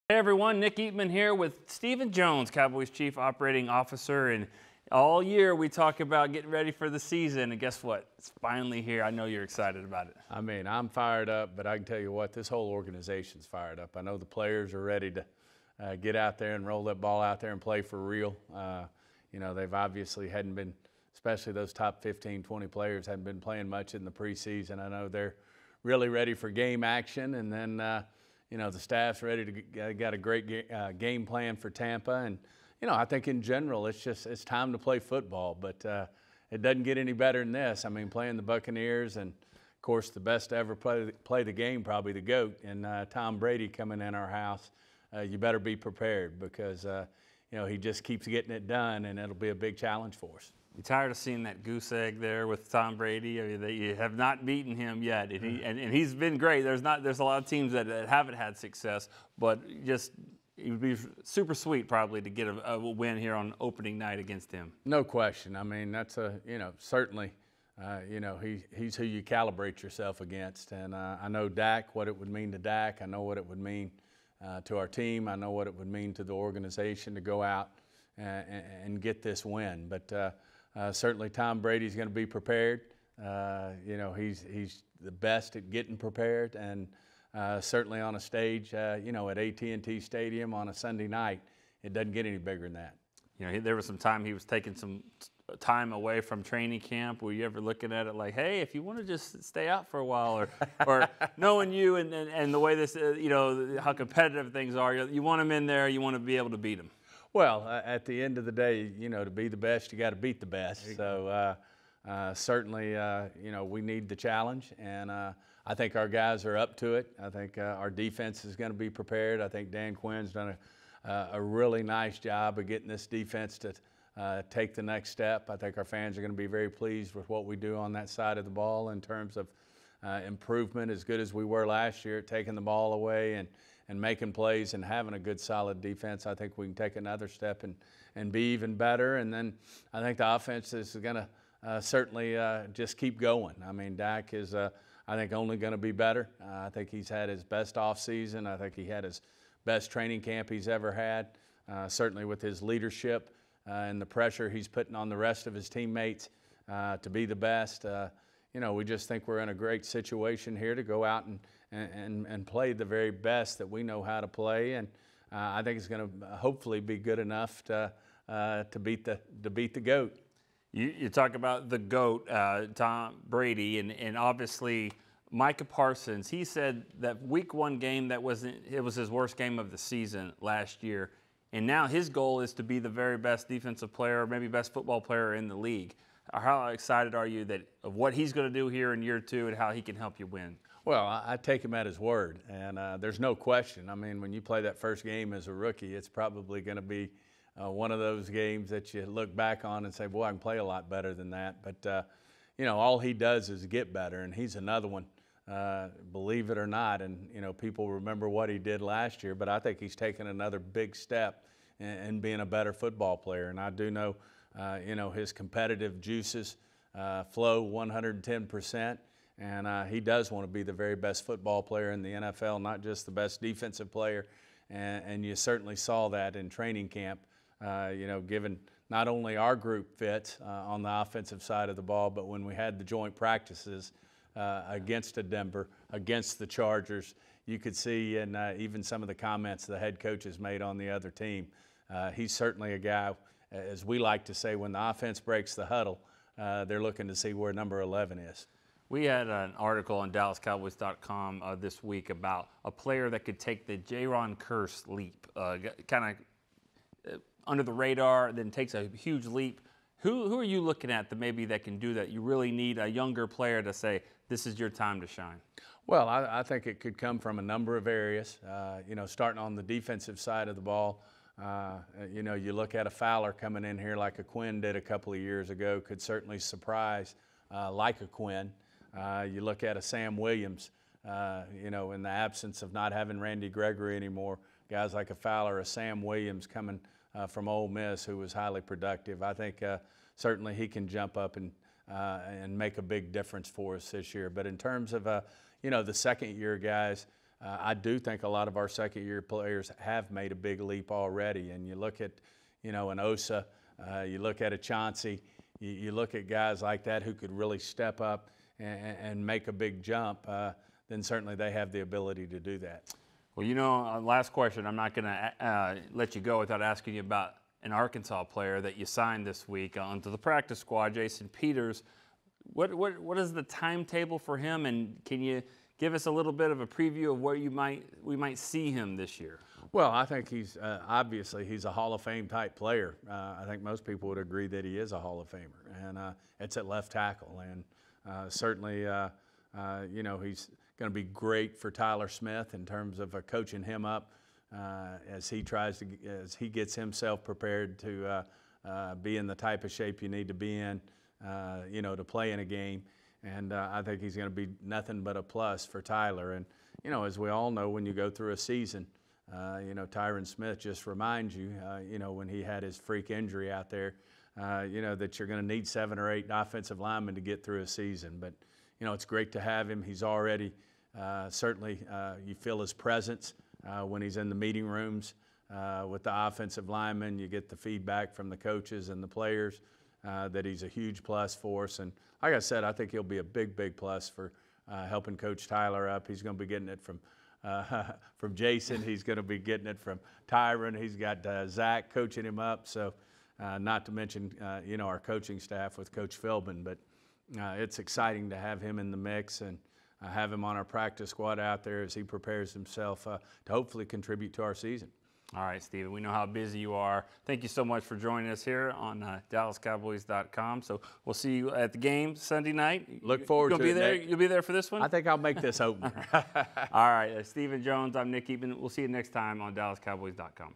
Hey everyone, Nick Eatman here with Stephen Jones, Cowboys Chief Operating Officer, and all year we talk about getting ready for the season, and guess what? It's finally here. I know you're excited about it. I mean, I'm fired up, but I can tell you what, this whole organization's fired up. I know the players are ready to get out there and roll that ball out there and play for real. You know, they've obviously hadn't been, especially those top 15, 20 players, hadn't been playing much in the preseason. I know they're really ready for game action, and then you know, the staff's ready to got a great game plan for Tampa. And, you know, I think in general it's time to play football. But it doesn't get any better than this. I mean, playing the Buccaneers and, of course, the best to ever play the game, probably the GOAT, and Tom Brady coming in our house. You better be prepared because, you know, he just keeps getting it done, and it'll be a big challenge for us. You tired of seeing that goose egg there with Tom Brady? I mean, you have not beaten him yet, and he's been great. There's a lot of teams that haven't had success, but just it would be super sweet probably to get a win here on opening night against him. No question. I mean, that's you know, certainly, you know, he's who you calibrate yourself against, and I know Dak, what it would mean to Dak. I know what it would mean to our team. I know what it would mean to the organization to go out and get this win, but. Certainly, Tom Brady's going to be prepared. You know, he's the best at getting prepared, and certainly on a stage, you know, at AT&T Stadium on a Sunday night, it doesn't get any bigger than that. You know, there was some time he was taking some time away from training camp. Were you ever looking at it like, hey, if you want to just stay out for a while, or knowing you and the way this, you know, how competitive things are, you want him in there, you want to be able to beat him. Well, at the end of the day, you know, to be the best, you got to beat the best. So certainly, you know, we need the challenge, and I think our guys are up to it. I think our defense is going to be prepared. I think Dan Quinn's done a really nice job of getting this defense to take the next step. I think our fans are going to be very pleased with what we do on that side of the ball in terms of improvement, as good as we were last year at taking the ball away and making plays and having a good, solid defense. I think we can take another step and be even better. And then I think the offense is going to certainly just keep going. I mean, Dak is, I think, only going to be better. I think he's had his best offseason. I think he had his best training camp he's ever had, certainly with his leadership and the pressure he's putting on the rest of his teammates to be the best. You know, we just think we're in a great situation here to go out and play the very best that we know how to play, and I think it's going to hopefully be good enough to beat the GOAT. You talk about the GOAT, Tom Brady, and obviously Micah Parsons. He said that Week 1 game it was his worst game of the season last year, and now his goal is to be the very best defensive player, or maybe best football player in the league. How excited are you of what he's going to do here in year 2 and how he can help you win? Well, I take him at his word, and there's no question. I mean, when you play that first game as a rookie, it's probably going to be one of those games that you look back on and say, boy, I can play a lot better than that. But, you know, all he does is get better, and he's another one, believe it or not. And, you know, people remember what he did last year, but I think he's taken another big step in being a better football player. And I do know, you know, his competitive juices flow 110%. And he does want to be the very best football player in the NFL, not just the best defensive player. And you certainly saw that in training camp, you know, given not only our group fits on the offensive side of the ball, but when we had the joint practices against Denver, against the Chargers, you could see, and even some of the comments the head coaches made on the other team. He's certainly a guy, as we like to say, when the offense breaks the huddle, they're looking to see where number 11 is. We had an article on DallasCowboys.com this week about a player that could take the Jaron Kearse leap, kind of under the radar, then takes a huge leap. Who are you looking at that can do that? You really need a younger player to say, this is your time to shine. Well, I think it could come from a number of areas. You know, starting on the defensive side of the ball, you know, you look at a Fowler coming in here like a Quinn did a couple of years ago, could certainly surprise like a Quinn. You look at a Sam Williams, you know, in the absence of not having Randy Gregory anymore, guys like a Fowler, a Sam Williams coming from Ole Miss who was highly productive. I think certainly he can jump up and make a big difference for us this year. But in terms of, you know, the second-year guys, I do think a lot of our second-year players have made a big leap already. And you look at, an Osa, you look at a Chauncey, you look at guys like that who could really step up and make a big jump, then certainly they have the ability to do that. Well, last question. I'm not going to let you go without asking you about an Arkansas player that you signed this week onto the practice squad, Jason Peters. What is the timetable for him, and can you give us a little bit of a preview of where we might see him this year? Well, I think he's obviously he's a Hall of Fame type player. I think most people would agree that he is a Hall of Famer, and it's at left tackle. And certainly, he's going to be great for Tyler Smith in terms of coaching him up as he gets himself prepared to be in the type of shape you need to be in, to play in a game. And I think he's going to be nothing but a plus for Tyler. And, as we all know, when you go through a season, Tyron Smith just reminds you, when he had his freak injury out there, that you're going to need 7 or 8 offensive linemen to get through a season. But, it's great to have him. He's already certainly you feel his presence when he's in the meeting rooms with the offensive linemen. You get the feedback from the coaches and the players that he's a huge plus for us. And like I said, I think he'll be a big, big plus for helping Coach Tyler up. He's going to be getting it from Jason. He's going to be getting it from Tyron. He's got Zach coaching him up. So not to mention, our coaching staff with Coach Philbin. But it's exciting to have him in the mix and have him on our practice squad out there as he prepares himself to hopefully contribute to our season. All right, Stephen, we know how busy you are. Thank you so much for joining us here on DallasCowboys.com. So we'll see you at the game Sunday night. Look forward to it, Nick. You'll be there for this one? I think I'll make this opener. All right, Stephen Jones, I'm Nick Eatman. We'll see you next time on DallasCowboys.com.